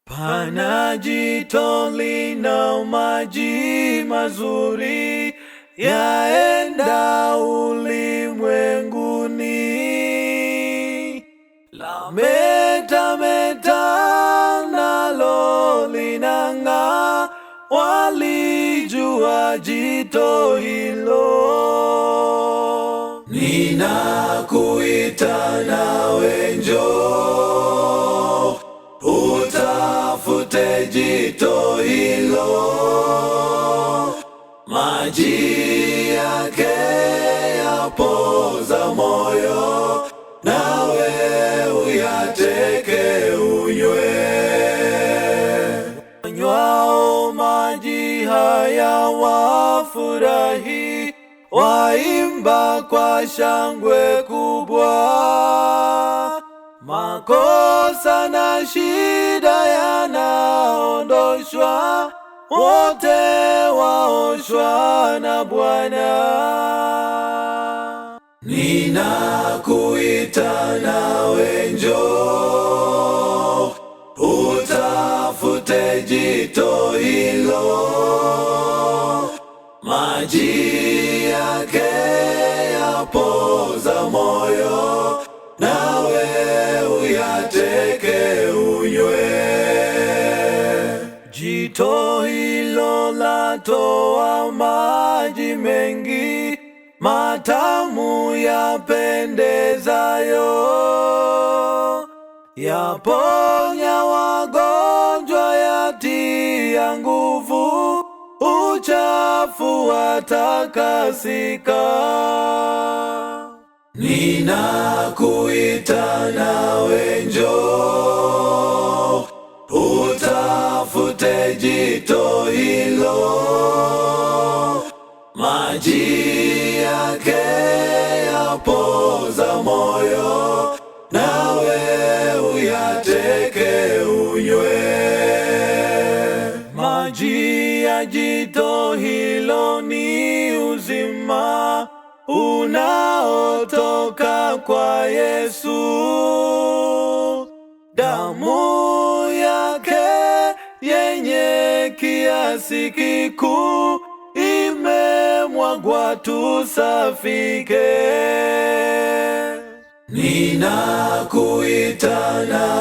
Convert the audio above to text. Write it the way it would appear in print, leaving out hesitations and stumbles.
Pana jito lina maji mazuri yaenda ulimwenguni, lametameta nalo linang'aa, walijua jito hilo. Ninakuita nawe njoo, utafute jito hilo, maji yake yapoza moyo, nawe uyateke unywe. Wanywao maji haya wafurahi, waimba kwa shangwe kubwa. Makosa na shida yanaondoshwa, wote waoshwa na Bwana. Ninakuita nawe njoo, utafute jito hilo, maji yake yapoza moyo, nawe uyateke unywe. Jito hilo latoa maji mengi, matamu yapendezayo, yaponya wagonjwa, yatia nguvu, uchafu watakasika. Ninakuita nawe njoo, utafute jito hilo, maji yake yapoza moyo, nawe uyateke unywe. Maji ya jito hilo ni uzima unaotoka kwa Yesu. Damu yake yenye kiasi kikuu imemwagwa tusafike. Ninakuita na